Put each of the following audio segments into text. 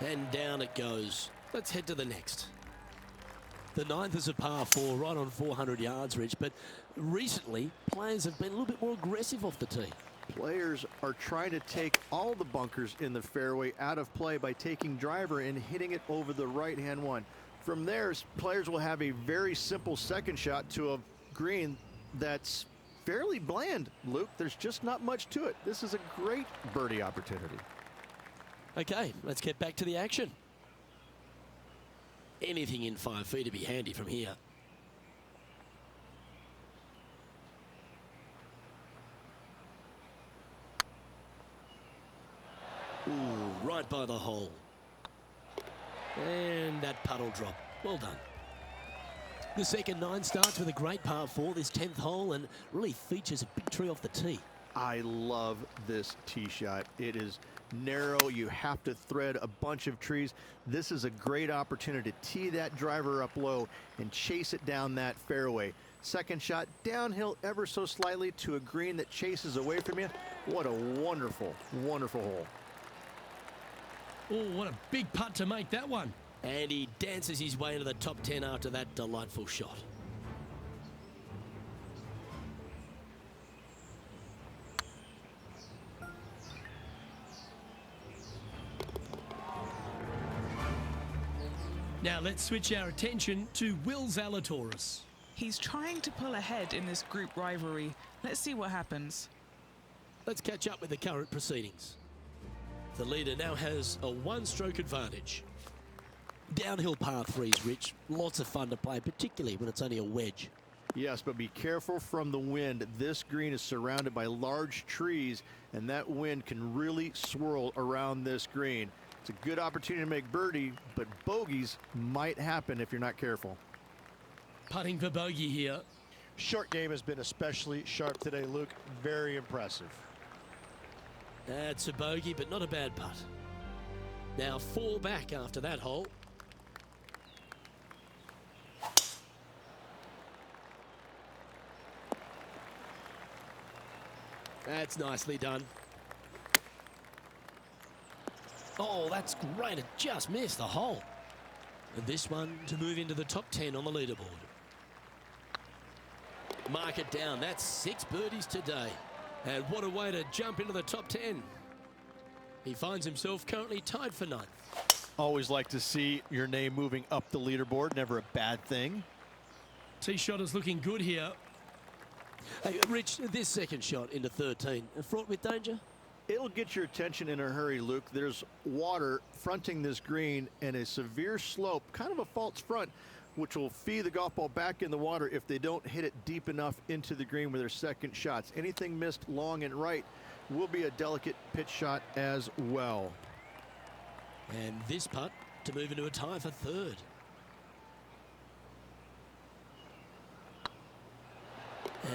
And down it goes. Let's head to the next. The ninth is a par 4, right on 400 yards, Rich, but recently players have been a little bit more aggressive off the tee. Players are trying to take all the bunkers in the fairway out of play by taking driver and hitting it over the right-hand one. From there, players will have a very simple second shot to a green that's fairly bland, Luke. There's just not much to it. This is a great birdie opportunity. Okay, let's get back to the action. Anything in 5 feet to be handy from here. Ooh, right by the hole. And that puddle drop. Well done. The second 9 starts with a great par 4, this 10th hole, and really features a big tree off the tee. I love this tee shot. It is narrow. You have to thread a bunch of trees. This is a great opportunity to tee that driver up low and chase it down that fairway. Second shot downhill ever so slightly to a green that chases away from you. What a wonderful, wonderful hole. Oh, what a big putt to make that one. And he dances his way into the top 10 after that delightful shot. Now let's switch our attention to Will Zalatoris. He's trying to pull ahead in this group rivalry. Let's see what happens. Let's catch up with the current proceedings. The leader now has a 1-stroke advantage. Downhill par 3s, Rich. Lots of fun to play, particularly when it's only a wedge. Yes, but be careful from the wind. This green is surrounded by large trees, and that wind can really swirl around this green. It's a good opportunity to make birdie, but bogeys might happen if you're not careful. Putting for bogey here. Short game has been especially sharp today, Luke. Very impressive. That's a bogey, but not a bad putt. Now 4 back after that hole. That's nicely done. Oh, that's great. It just missed the hole. And this one to move into the top 10 on the leaderboard. Mark it down. That's 6 birdies today. And what a way to jump into the top 10. He finds himself currently tied for 9th. Always like to see your name moving up the leaderboard. Never a bad thing. Tee shot is looking good here. Hey, Rich, this second shot into 13, fraught with danger? It'll get your attention in a hurry, Luke. There's water fronting this green and a severe slope, kind of a false front, which will feed the golf ball back in the water if they don't hit it deep enough into the green with their second shots. Anything missed long and right will be a delicate pitch shot as well. And this putt to move into a tie for 3rd.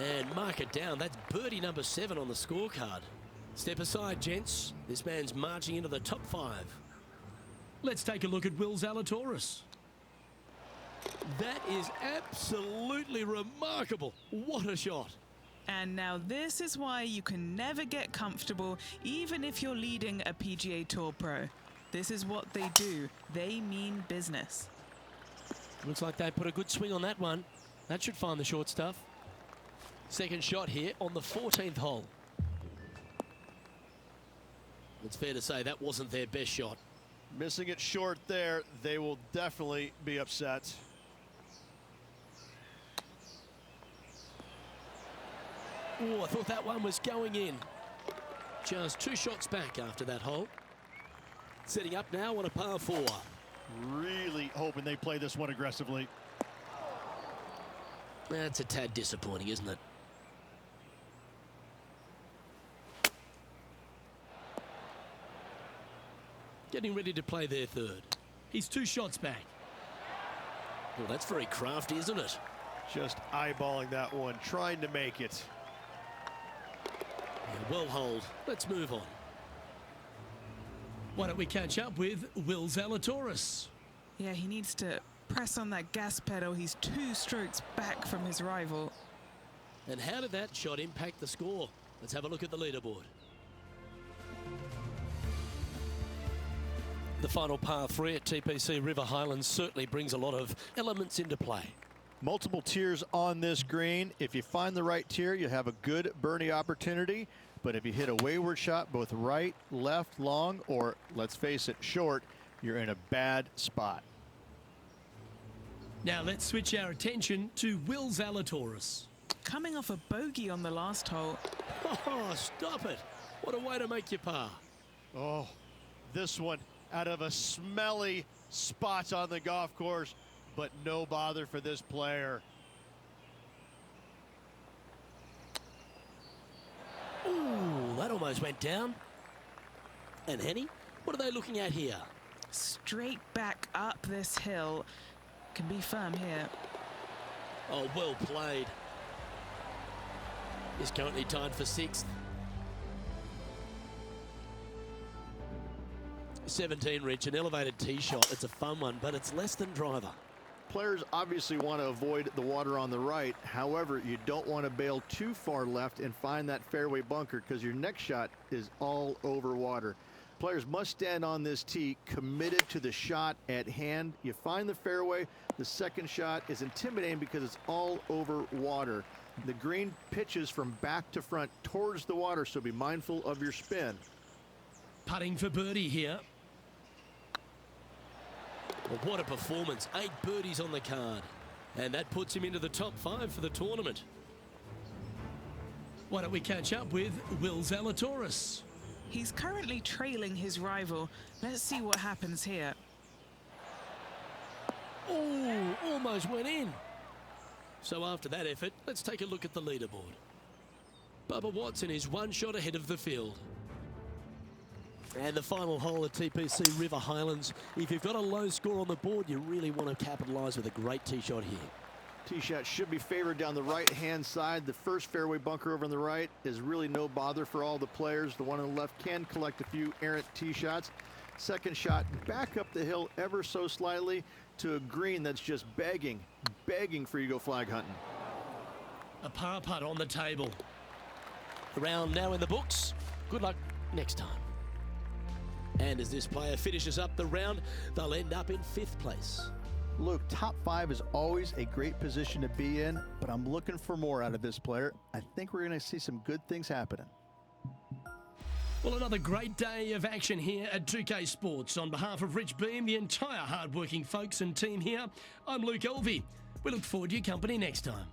And mark it down. That's birdie number 7 on the scorecard. Step aside, gents. This man's marching into the top 5. Let's take a look at Will Zalatoris. That is absolutely remarkable. What a shot. And now this is why you can never get comfortable, even if you're leading a PGA Tour pro. This is what they do. They mean business. Looks like they put a good swing on that one. That should find the short stuff. Second shot here on the 14th hole. It's fair to say that wasn't their best shot. Missing it short there, they will definitely be upset. Oh, I thought that one was going in. Just 2 shots back after that hole. Setting up now on a par 4. Really hoping they play this one aggressively. That's a tad disappointing, isn't it? Getting ready to play their 3rd. He's 2 shots back. Well, that's very crafty, isn't it? Just eyeballing that one, trying to make it. Yeah, well holed. Let's move on. Why don't we catch up with Will Zalatoris? Yeah, he needs to press on that gas pedal. He's 2 strokes back from his rival. And how did that shot impact the score? Let's have a look at the leaderboard. The final par 3 at TPC River Highlands certainly brings a lot of elements into play. Multiple tiers on this green. If you find the right tier, you have a good birdie opportunity. But if you hit a wayward shot, both right, left, long, or let's face it, short, you're in a bad spot. Now let's switch our attention to Will Zalatoris. Coming off a bogey on the last hole. Oh, stop it. What a way to make your par. Oh, this one out of a smelly spot on the golf course, but no bother for this player. Ooh, that almost went down. And Henny, what are they looking at here? Straight back up this hill. Can be firm here. Oh, well played. He's currently tied for 6th. 17, Rich, an elevated tee shot. It's a fun one, but it's less than driver. Players obviously want to avoid the water on the right. However, you don't want to bail too far left and find that fairway bunker because your next shot is all over water. Players must stand on this tee committed to the shot at hand. You find the fairway, the second shot is intimidating because it's all over water. The green pitches from back to front towards the water, so be mindful of your spin. Putting for birdie here. Well, what a performance. 8 birdies on the card. And that puts him into the top 5 for the tournament. Why don't we catch up with Will Zalatoris? He's currently trailing his rival. Let's see what happens here. Oh, almost went in. So after that effort, let's take a look at the leaderboard. Bubba Watson is 1 shot ahead of the field. And the final hole at TPC River Highlands. If you've got a low score on the board, you really want to capitalise with a great tee shot here. Tee shot should be favored down the right-hand side. The first fairway bunker over on the right is really no bother for all the players. The one on the left can collect a few errant tee shots. Second shot back up the hill ever so slightly to a green that's just begging for you to go flag hunting. A par putt on the table. The round now in the books. Good luck next time. And as this player finishes up the round, they'll end up in 5th place. Luke, top 5 is always a great position to be in, but I'm looking for more out of this player. I think we're going to see some good things happening. Well, another great day of action here at 2K Sports. On behalf of Rich Beam, the entire hard-working folks and team here, I'm Luke Elvey. We look forward to your company next time.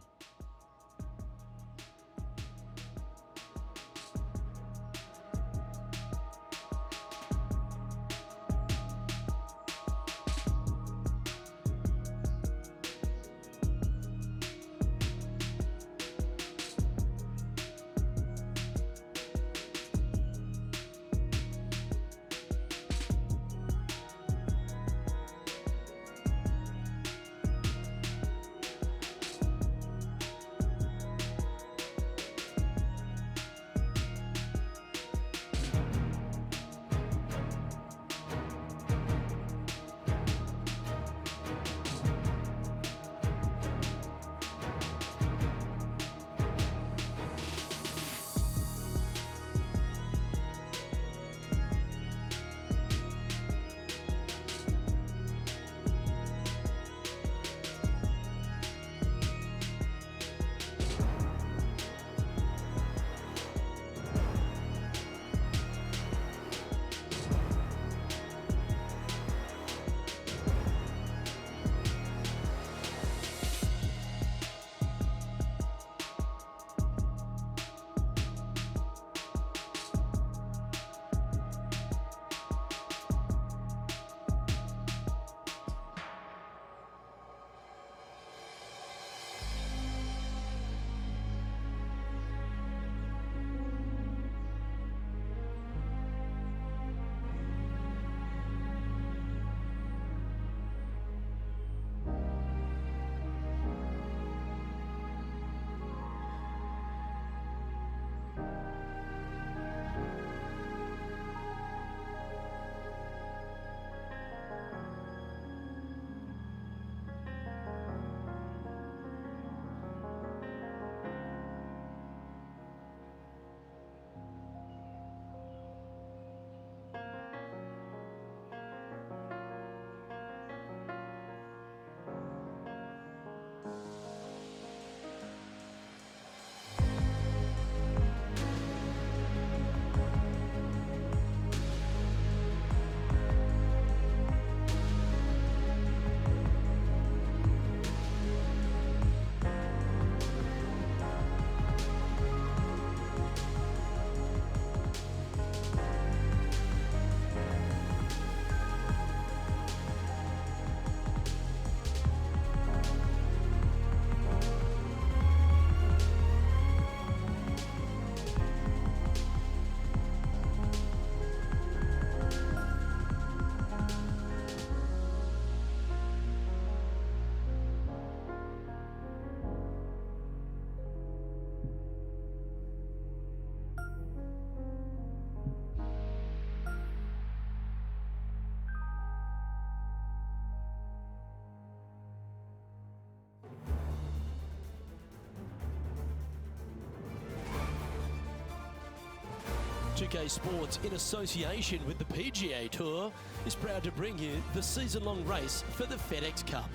2K Sports, in association with the PGA Tour, is proud to bring you the season-long race for the FedEx Cup.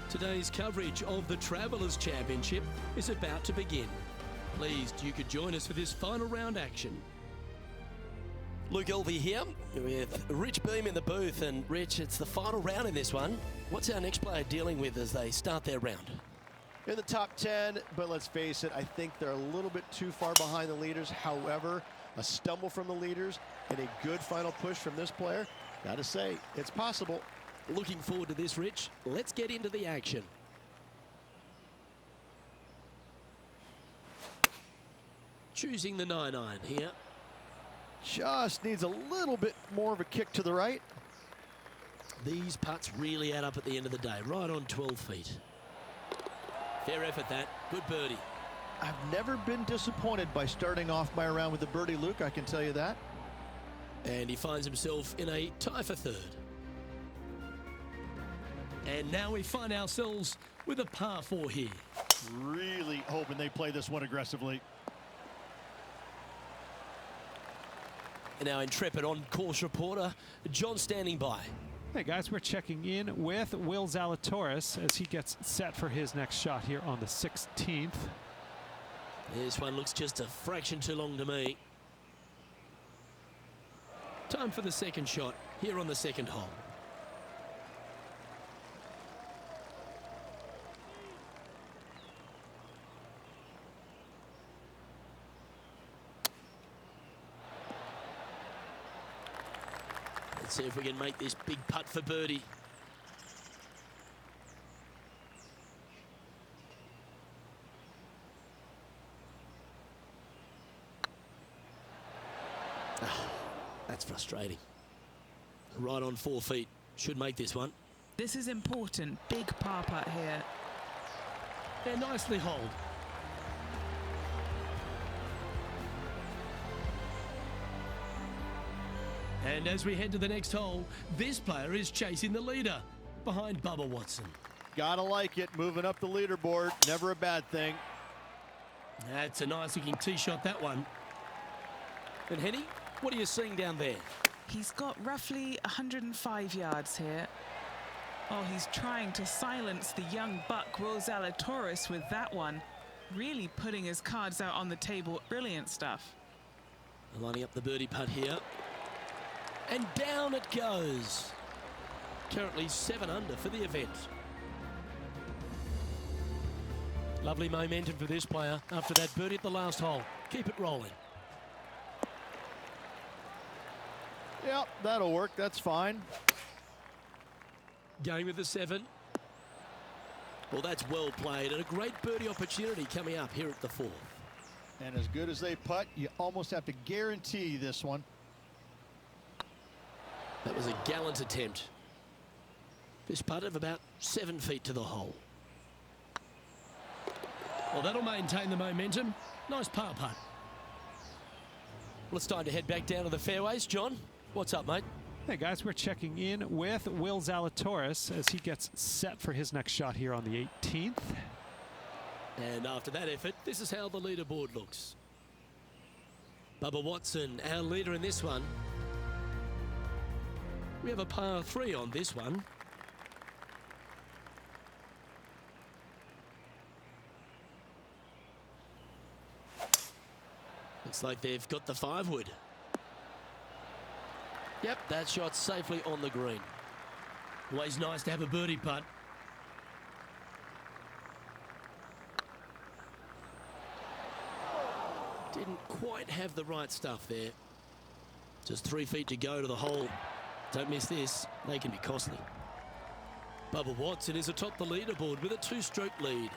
Today's coverage of the Travelers Championship is about to begin. Pleased you could join us for this final round action. Luke Elvey here with Rich Beam in the booth, and Rich, it's the final round in this one. What's our next player dealing with as they start their round? In the top 10, but let's face it, I think they're a little bit too far behind the leaders. However, a stumble from the leaders and a good final push from this player, gotta say, it's possible. Looking forward to this, Rich. Let's get into the action. Choosing the 9-iron here. Just needs a little bit more of a kick to the right. These putts really add up at the end of the day, right on 12 feet. Fair effort that. Good birdie. I've never been disappointed by starting off my round with a birdie, Luke, I can tell you that. And he finds himself in a tie for third. And now we find ourselves with a par 4 here. Really hoping they play this one aggressively. And now intrepid on-course reporter John standing by. Hey guys, we're checking in with Will Zalatoris as he gets set for his next shot here on the 16th. This one looks just a fraction too long to me. Time for the second shot here on the second hole. Let's see if we can make this big putt for birdie. That's frustrating. Right on 4 feet. Should make this one. This is important. Big par putt here. They're nicely holed. And as we head to the next hole, this player is chasing the leader behind Bubba Watson. Gotta like it, moving up the leaderboard, never a bad thing. That's a nice looking tee shot, that one. And Henny, what are you seeing down there? He's got roughly 105 yards here. Oh, he's trying to silence the young buck Will Zalatoris with that one. Really putting his cards out on the table. Brilliant stuff. Lining up the birdie putt here. And down it goes. Currently 7 under for the event. Lovely momentum for this player after that birdie at the last hole. Keep it rolling. Yep, that'll work, that's fine. Going with the 7. Well, that's well played, and a great birdie opportunity coming up here at the 4th. And as good as they putt, you almost have to guarantee this one. That was a gallant attempt. This putt of about 7 feet to the hole. Well, that'll maintain the momentum. Nice par putt. Well, it's time to head back down to the fairways. John, what's up, mate? Hey guys, we're checking in with Will Zalatoris as he gets set for his next shot here on the 18th. And after that effort, this is how the leaderboard looks. Bubba Watson, our leader in this one. We have a par 3 on this one. Looks like they've got the 5-wood. Yep, that shot's safely on the green. Always nice to have a birdie putt. Didn't quite have the right stuff there. Just 3 feet to go to the hole. Don't miss this. They can be costly. Bubba Watson is atop the leaderboard with a 2-stroke lead.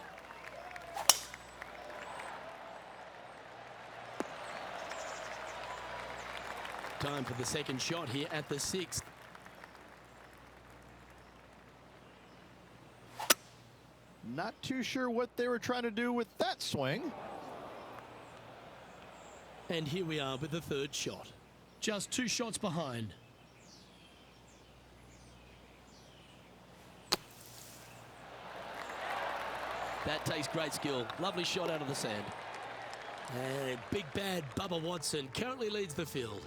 Time for the second shot here at the 6th. Not too sure what they were trying to do with that swing. And here we are with the 3rd shot. Just 2 shots behind. That takes great skill. Lovely shot out of the sand. And big bad Bubba Watson currently leads the field.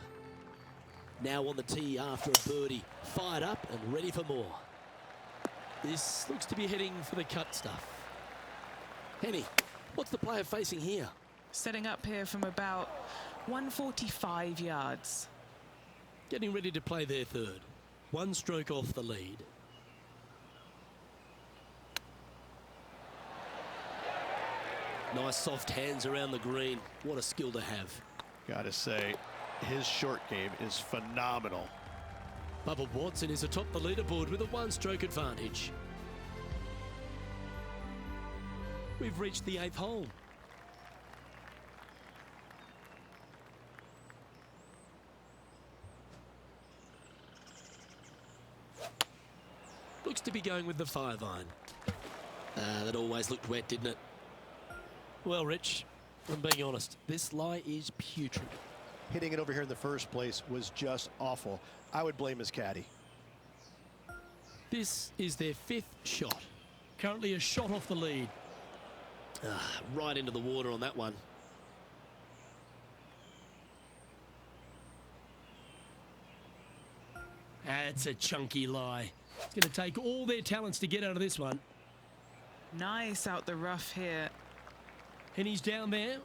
Now on the tee after a birdie, fired up and ready for more. This looks to be heading for the cut stuff. Henny, what's the player facing here? Setting up here from about 145 yards. Getting ready to play their third. One stroke off the lead. Nice soft hands around the green. What a skill to have. Gotta say, his short game is phenomenal. Bubba Watson is atop the leaderboard with a one-stroke advantage. We've reached the 8th hole. Looks to be going with the 5-iron. That always looked wet, didn't it? Well, Rich, I'm being honest, this lie is putrid. Hitting it over here in the first place was just awful. I would blame his caddy. This is their 5th shot. Currently a shot off the lead. Right into the water on that one. That's a chunky lie. It's going to take all their talents to get out of this one. Nice out the rough here. And he's down there.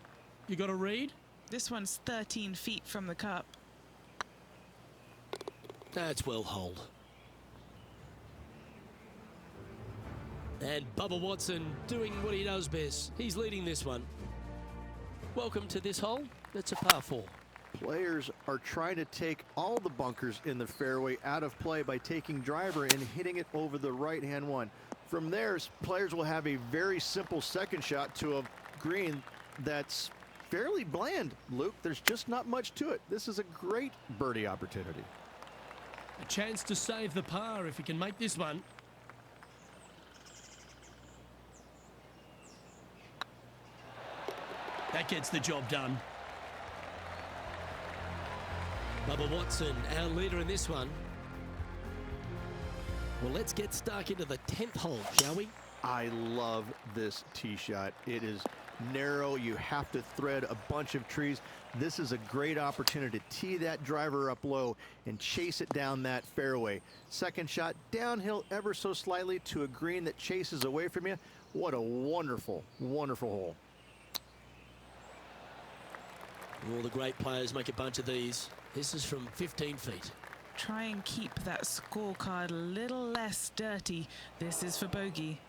You got to read. This one's 13 feet from the cup. That's well holed. And Bubba Watson doing what he does best. He's leading this one. Welcome to this hole. That's a par 4. Players are trying to take all the bunkers in the fairway out of play by taking driver and hitting it over the right-hand one. From there, players will have a very simple second shot to a green that's fairly bland, Luke. There's just not much to it. This is a great birdie opportunity. A chance to save the par if he can make this one. That gets the job done. Bubba Watson, our leader in this one. Well, let's get stuck into the 10th hole, shall we? I love this tee shot. It is narrow. You have to thread a bunch of trees. This is a great opportunity to tee that driver up low and chase it down that fairway. Second shot, downhill ever so slightly to a green that chases away from you. What a wonderful, wonderful hole. All the great players make a bunch of these. This is from 15 feet. Try and keep that scorecard a little less dirty. This is for bogey.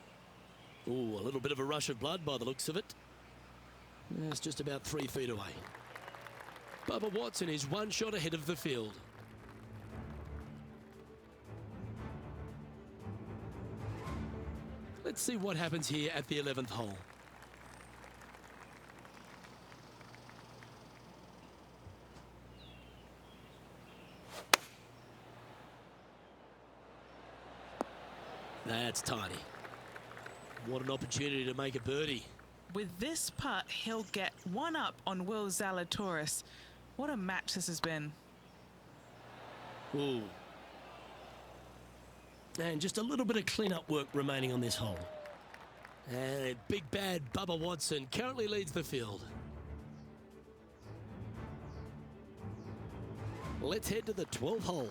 Ooh, a little bit of a rush of blood by the looks of it. It's just about 3 feet away. Bubba Watson is one shot ahead of the field. Let's see what happens here at the 11th hole. That's tiny. What an opportunity to make a birdie. With this putt, he'll get one up on Will Zalatoris. What a match this has been. Ooh. And just a little bit of clean-up work remaining on this hole. And big bad Bubba Watson currently leads the field. Let's head to the 12th hole.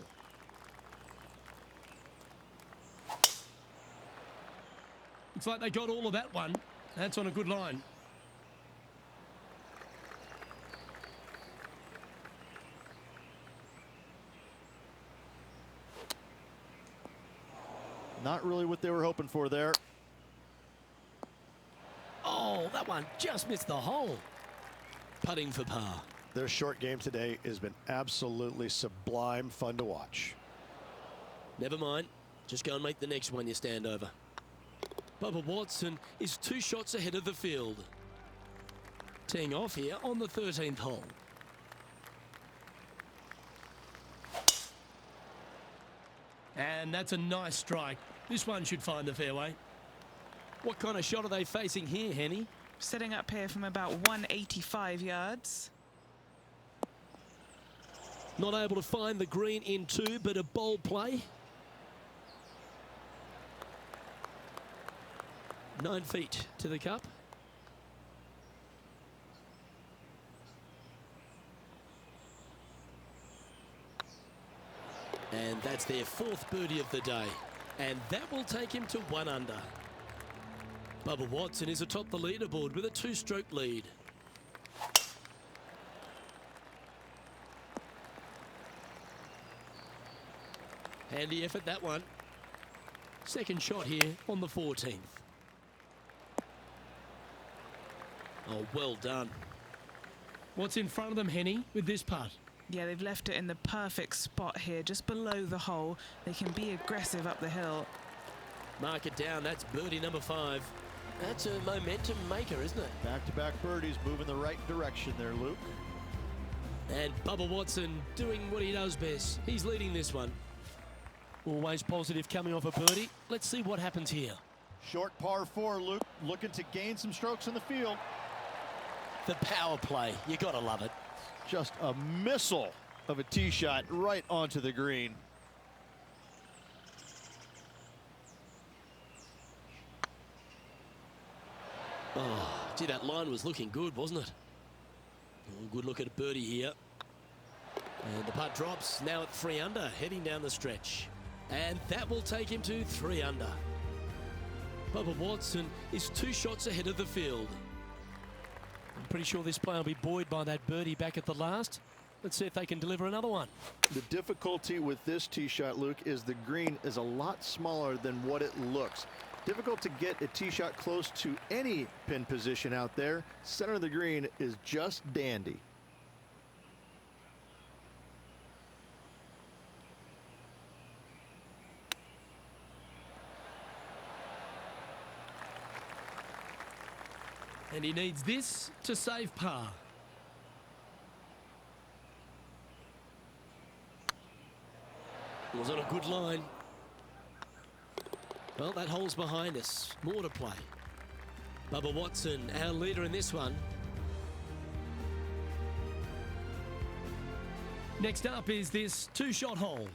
Looks like they got all of that one. That's on a good line. Not really what they were hoping for there. Oh, that one just missed the hole. Putting for par. Their short game today has been absolutely sublime fun to watch. Never mind. Just go and make the next one you stand over. Bubba Watson is 2 shots ahead of the field. Teeing off here on the 13th hole. And that's a nice strike. This one should find the fairway. What kind of shot are they facing here, Henny? Setting up here from about 185 yards. Not able to find the green in 2, but a bold play. 9 feet to the cup. And that's their 4th birdie of the day. And that will take him to 1 under. Bubba Watson is atop the leaderboard with a 2-stroke lead. Handy effort, that one. Second shot here on the 14th. Oh, well done. What's in front of them, Henny, with this putt? Yeah, they've left it in the perfect spot here, just below the hole. They can be aggressive up the hill. Mark it down. That's birdie number 5. That's a momentum maker, isn't it? Back-to-back birdies, moving the right direction there, Luke. And Bubba Watson doing what he does best. He's leading this one. Always positive coming off a birdie. Let's see what happens here. Short par 4, Luke, looking to gain some strokes in the field. The power play. You got to love it. Just a missile of a tee shot right onto the green. Oh, gee, that line was looking good, wasn't it? Oh, good look at a birdie here. And the putt drops, now at 3 under, heading down the stretch. And that will take him to 3 under. Bubba Watson is 2 shots ahead of the field. I'm pretty sure this player will be buoyed by that birdie back at the last. Let's see if they can deliver another one. The difficulty with this tee shot, Luke, is the green is a lot smaller than what it looks. Difficult to get a tee shot close to any pin position out there. Center of the green is just dandy. And he needs this to save par. Was on a good line. Well, that hole's behind us. More to play. Bubba Watson, our leader in this one. Next up is this 2-shot hole.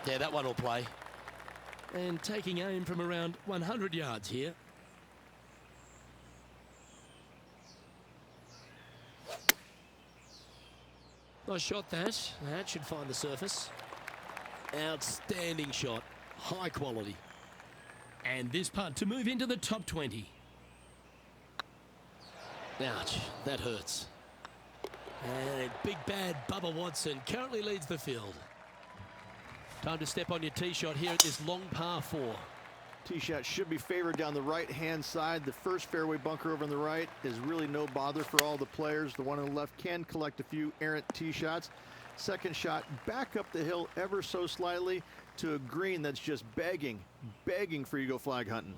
Yeah, that one will play. And taking aim from around 100 yards here. Nice shot, that. That should find the surface. Outstanding shot. High quality. And this putt to move into the top 20. Ouch, that hurts. And big bad Bubba Watson currently leads the field. Time to step on your tee shot here at this long par 4. Tee shot should be favored down the right-hand side. The first fairway bunker over on the right is really no bother for all the players. The one on the left can collect a few errant tee shots. Second shot back up the hill ever so slightly to a green that's just begging for you to go flag hunting.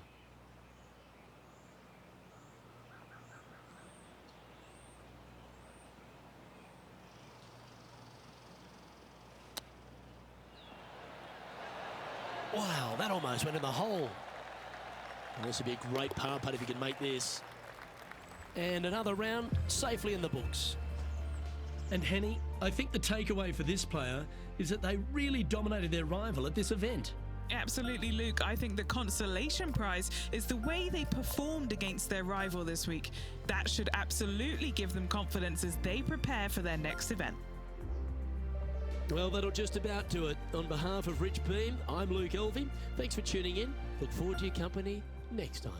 Wow, that almost went in the hole. And this would be a great par putt if you can make this. And another round safely in the books. And Henny, I think the takeaway for this player is that they really dominated their rival at this event. Absolutely, Luke. I think the consolation prize is the way they performed against their rival this week. That should absolutely give them confidence as they prepare for their next event. Well, that'll just about do it. On behalf of Rich Beam, I'm Luke Elvey. Thanks for tuning in. Look forward to your company next time.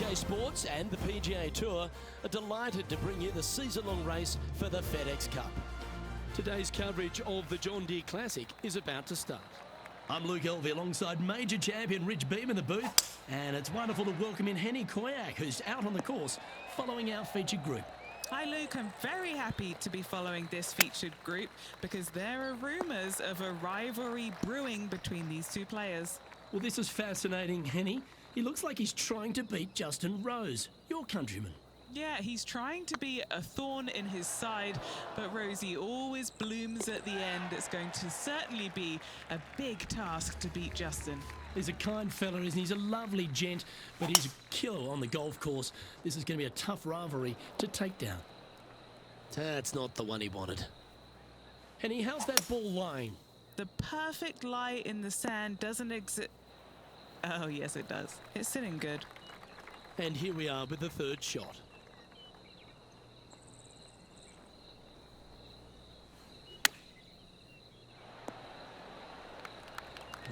2K Sports and the PGA Tour are delighted to bring you the season-long race for the FedEx Cup. Today's coverage of the John Deere Classic is about to start. I'm Luke Elvey alongside major champion Rich Beem in the booth, and it's wonderful to welcome in Henny Koyak, who's out on the course following our featured group. Hi Luke, I'm very happy to be following this featured group because there are rumours of a rivalry brewing between these two players. Well, this is fascinating, Henny. He looks like he's trying to beat Justin Rose, your countryman. Yeah, he's trying to be a thorn in his side, but Rosie always blooms at the end. It's going to certainly be a big task to beat Justin. He's a kind fella, isn't he? He's a lovely gent, but he's a killer on the golf course. This is going to be a tough rivalry to take down. That's not the one he wanted. Henny, how's that ball lying? The perfect lie in the sand doesn't exist. Oh, yes, it does. It's sitting good. And here we are with the third shot.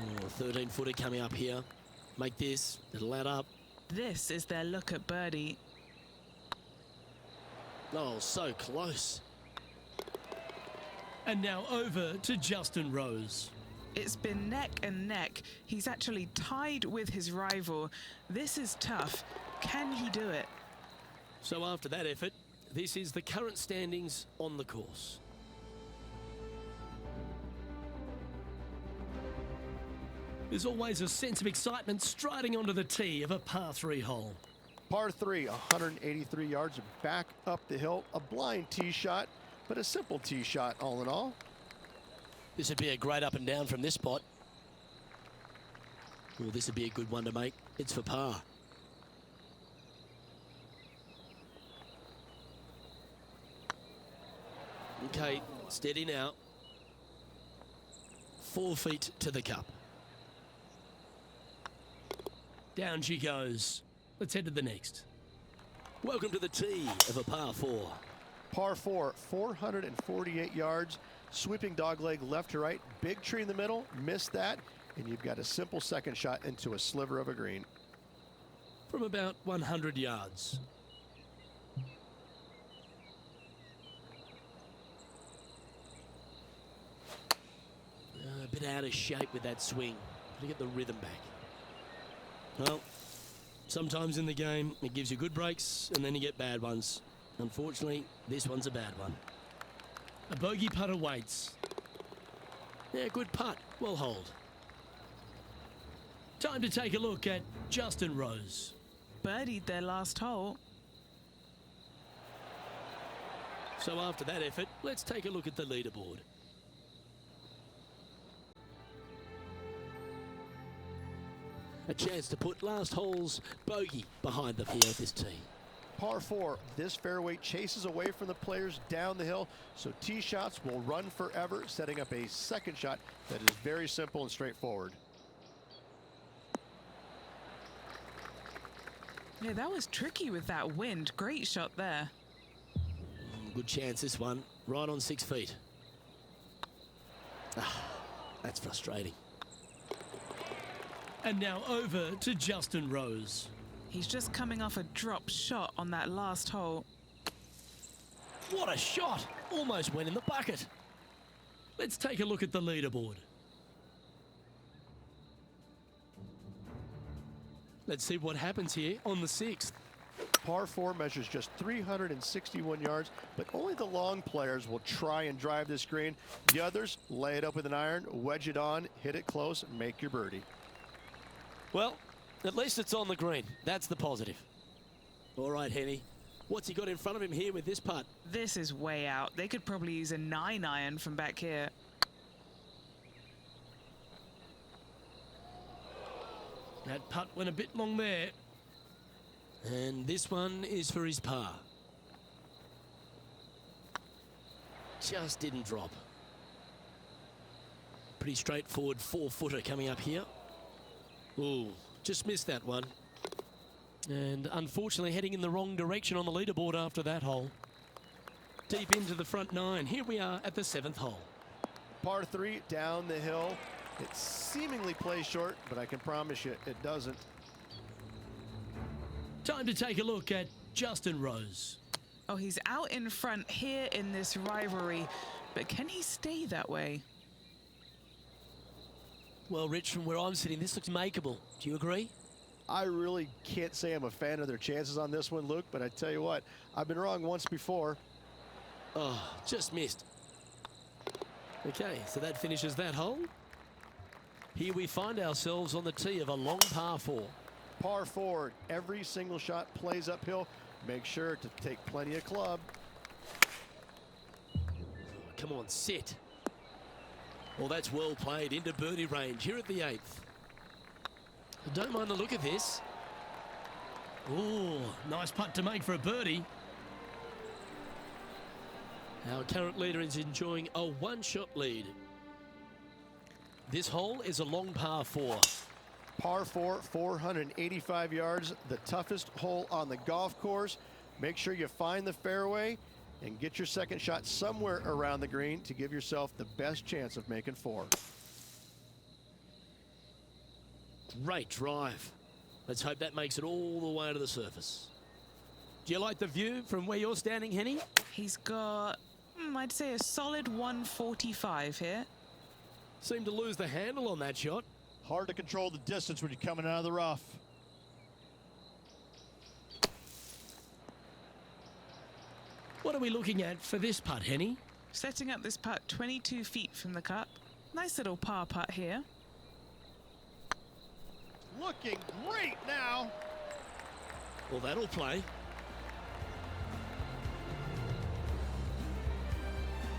Oh, 13-footer coming up here. Make this, it'll add up. This is their look at birdie. Oh, so close. And now over to Justin Rose. It's been neck and neck. He's actually tied with his rival. This is tough. Can he do it? So after that effort, this is the current standings on the course. There's always a sense of excitement striding onto the tee of a par 3 hole. Par 3, 183 yards back up the hill. A blind tee shot, but a simple tee shot all in all. This would be a great up and down from this spot. Well, this would be a good one to make. It's for par. Okay, steady now. 4 feet to the cup. Down she goes. Let's head to the next. Welcome to the tee of a par 4. Par 4, 448 yards. Sweeping dogleg left to right. Big tree in the middle. Missed that. And you've got a simple second shot into a sliver of a green. From about 100 yards. A bit out of shape with that swing. Got to get the rhythm back. Well, sometimes in the game it gives you good breaks and then you get bad ones. Unfortunately, this one's a bad one. A bogey putt awaits. Yeah, good putt. Well hold. Time to take a look at Justin Rose. Birdied their last hole. So after that effort, let's take a look at the leaderboard. A chance to put last hole's bogey behind them here at this tee. Par 4, this fairway chases away from the players down the hill, so tee shots will run forever, setting up a second shot that is very simple and straightforward. Yeah, that was tricky with that wind. Great shot there. Good chance this one, right on 6 feet. That's frustrating. And now over to Justin Rose. He's just coming off a drop shot on that last hole. What a shot! Almost went in the bucket. Let's take a look at the leaderboard. Let's see what happens here on the 6th. Par 4 measures just 361 yards, but only the long players will try and drive this green. The others lay it up with an iron, wedge it on, hit it close, make your birdie. Well, at least it's on the green. That's the positive. All right, Henny. What's he got in front of him here with this putt? This is way out. They could probably use a 9-iron from back here. That putt went a bit long there. And this one is for his par. Just didn't drop. Pretty straightforward 4-footer coming up here. Ooh, just missed that one. And unfortunately heading in the wrong direction on the leaderboard after that hole. Deep into the front 9. Here we are at the 7th hole. Par 3 down the hill. It seemingly plays short, but I can promise you it doesn't. Time to take a look at Justin Rose. Oh, he's out in front here in this rivalry, but can he stay that way? Well, Rich, from where I'm sitting, this looks makeable. Do you agree? I really can't say I'm a fan of their chances on this one, Luke, but I tell you what, I've been wrong once before. Oh, just missed. Okay, so that finishes that hole. Here we find ourselves on the tee of a long par 4. Par 4, every single shot plays uphill. Make sure to take plenty of club. Come on, sit. Well, that's well played into birdie range here at the 8th. Don't mind the look of this. Ooh, nice putt to make for a birdie. Our current leader is enjoying a one-shot lead. This hole is a long par 4. Par 4, 485 yards, the toughest hole on the golf course. Make sure you find the fairway and get your second shot somewhere around the green to give yourself the best chance of making 4. Great drive. Let's hope that makes it all the way to the surface. Do you like the view from where you're standing, Henny? He's got, I'd say, a solid 145 here. Seemed to lose the handle on that shot. Hard to control the distance when you're coming out of the rough. What are we looking at for this putt, Henny? Setting up this putt 22 feet from the cup. Nice little par putt here. Looking great now. Well, that'll play.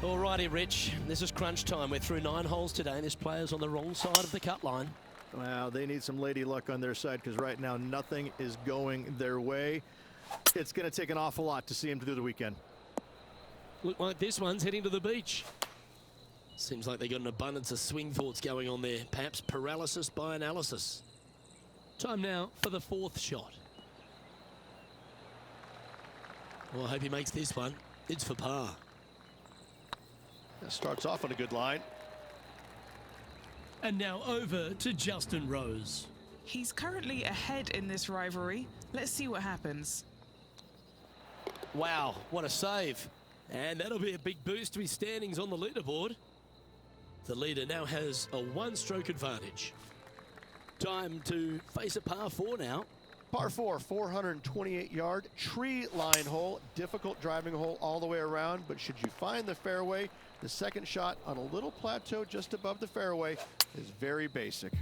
Alrighty, Rich. This is crunch time. We're through 9 holes today, and this player's on the wrong side of the cut line. Well, they need some lady luck on their side because right now nothing is going their way. It's going to take an awful lot to see them through the weekend. Look like this one's heading to the beach. Seems like they got an abundance of swing thoughts going on there. Perhaps paralysis by analysis. Time now for the 4th shot. Well, I hope he makes this one. It's for par. That starts off on a good line. And now over to Justin Rose. He's currently ahead in this rivalry. Let's see what happens. Wow, what a save. And that'll be a big boost to his standings on the leaderboard. The leader now has a 1-stroke advantage. Time to face a par 4 now. Par 4, 428-yard tree line hole. Difficult driving hole all the way around, but should you find the fairway, the second shot on a little plateau just above the fairway is very basic.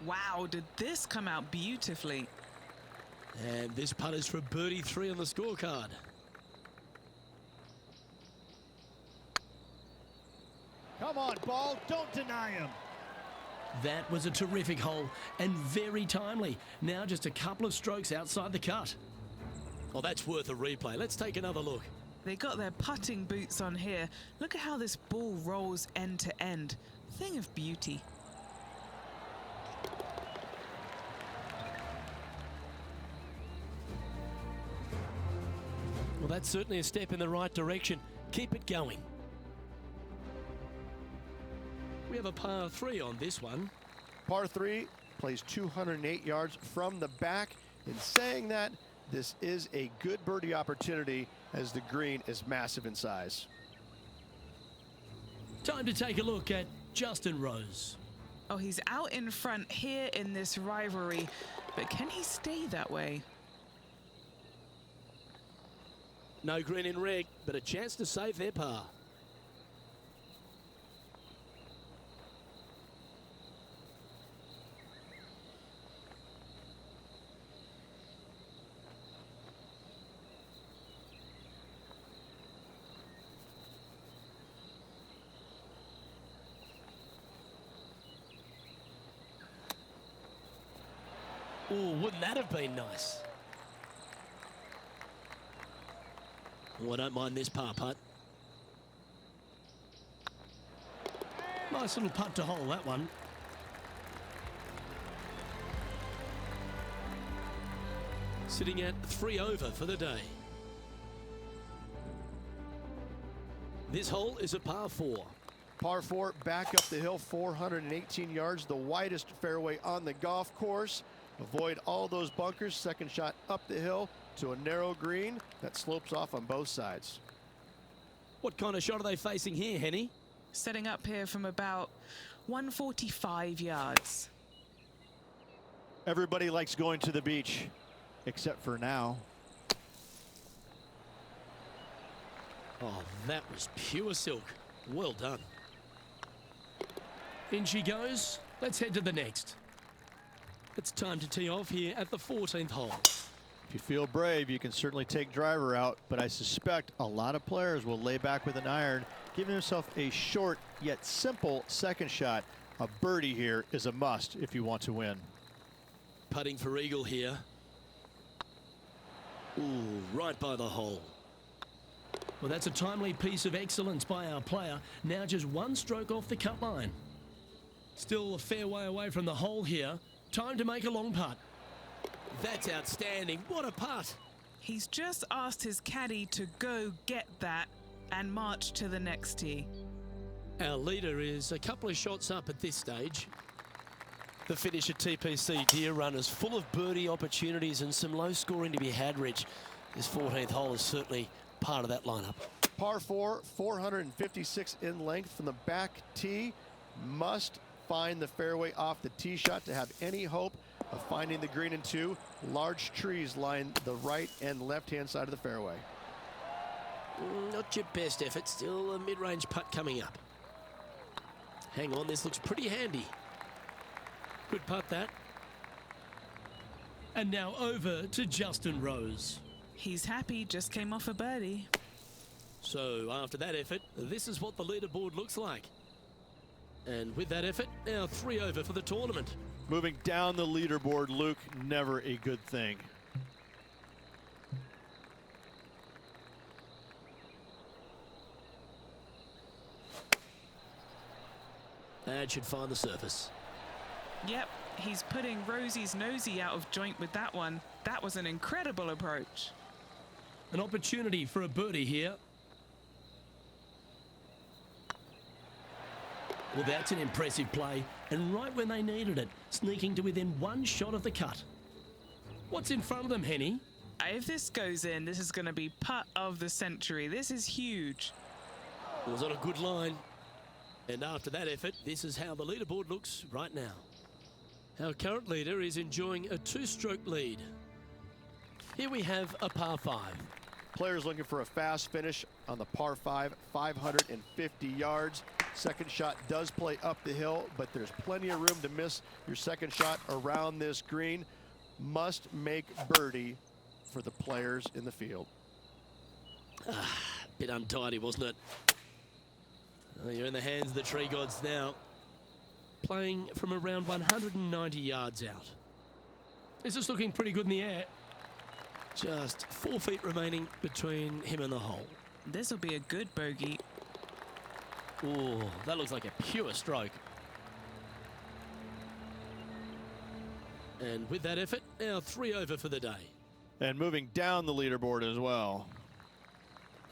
Wow, did this come out beautifully. And this putt is for birdie 3 on the scorecard. Come on, ball, don't deny him. That was a terrific hole and very timely. Now just a couple of strokes outside the cut. Well, that's worth a replay. Let's take another look. They got their putting boots on here. Look at how this ball rolls end to end. Thing of beauty. Well, that's certainly a step in the right direction. Keep it going. We have a par 3 on this one. Par 3 plays 208 yards from the back. In saying that, this is a good birdie opportunity as the green is massive in size. Time to take a look at Justin Rose. Oh, he's out in front here in this rivalry, but can he stay that way? No green in red, but a chance to save their par. Ooh, wouldn't that have been nice? Oh, I don't mind this par putt. Nice little putt to hole, that one. Sitting at 3 over for the day. This hole is a par 4. Par 4, back up the hill, 418 yards, the widest fairway on the golf course. Avoid all those bunkers. Second shot up the hill to a narrow green that slopes off on both sides. What kind of shot are they facing here, Henny? Setting up here from about 145 yards. Everybody likes going to the beach, except for now. Oh, that was pure silk. Well done. In she goes. Let's head to the next. It's time to tee off here at the 14th hole. If you feel brave, you can certainly take driver out, but I suspect a lot of players will lay back with an iron, giving themselves a short yet simple second shot. A birdie here is a must if you want to win. Putting for eagle here. Ooh, right by the hole. Well, that's a timely piece of excellence by our player. Now just one stroke off the cut line. Still a fair way away from the hole here. Time to make a long putt. That's outstanding. What a putt. He's just asked his caddy to go get that and march to the next tee. Our leader is a couple of shots up at this stage. The finish at TPC Deer Run is full of birdie opportunities and some low scoring to be had, Rich. This 14th hole is certainly part of that lineup. Par 4, 456 in length from the back tee. Must find the fairway off the tee shot to have any hope of finding the green in 2. Large trees line the right and left-hand side of the fairway. Not your best effort. Still a mid-range putt coming up. Hang on, this looks pretty handy. Good putt, that. And now over to Justin Rose. He's happy, just came off a birdie. So after that effort, this is what the leaderboard looks like. And with that effort, now 3 over for the tournament. Moving down the leaderboard, Luke, never a good thing. That should find the surface. Yep, he's putting Rosie's nosy out of joint with that one. That was an incredible approach. An opportunity for a birdie here. Well, that's an impressive play, and right when they needed it, sneaking to within one shot of the cut. What's in front of them, Henny? If this goes in, this is going to be putt of the century. This is huge. It was on a good line. And after that effort, this is how the leaderboard looks right now. Our current leader is enjoying a 2-stroke lead. Here we have a par 5. Players looking for a fast finish on the par 5, 550 yards. Second shot does play up the hill, but there's plenty of room to miss your second shot around this green. Must make birdie for the players in the field. Bit untidy, wasn't it? Oh, you're in the hands of the tree gods now. Playing from around 190 yards out. This is looking pretty good in the air. Just 4 feet remaining between him and the hole. This will be a good bogey. Oh, that looks like a pure stroke. And with that effort, now 3 over for the day. And moving down the leaderboard as well.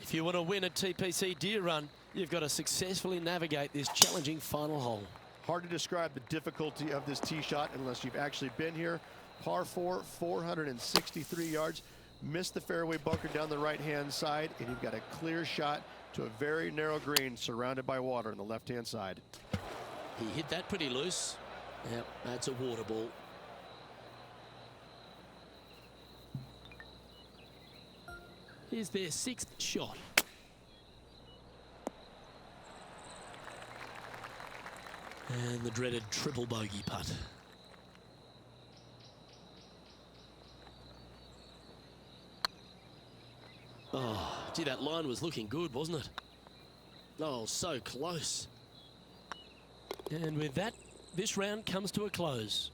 If you want to win at TPC Deer Run, you've got to successfully navigate this challenging final hole. Hard to describe the difficulty of this tee shot unless you've actually been here. Par 4, 463 yards. Missed the fairway bunker down the right-hand side, and you've got a clear shot to a very narrow green surrounded by water on the left-hand side. He hit that pretty loose. Yep, that's a water ball. Here's their 6th shot. And the dreaded triple bogey putt. Oh, gee, that line was looking good, wasn't it? Oh, so close. And with that, this round comes to a close.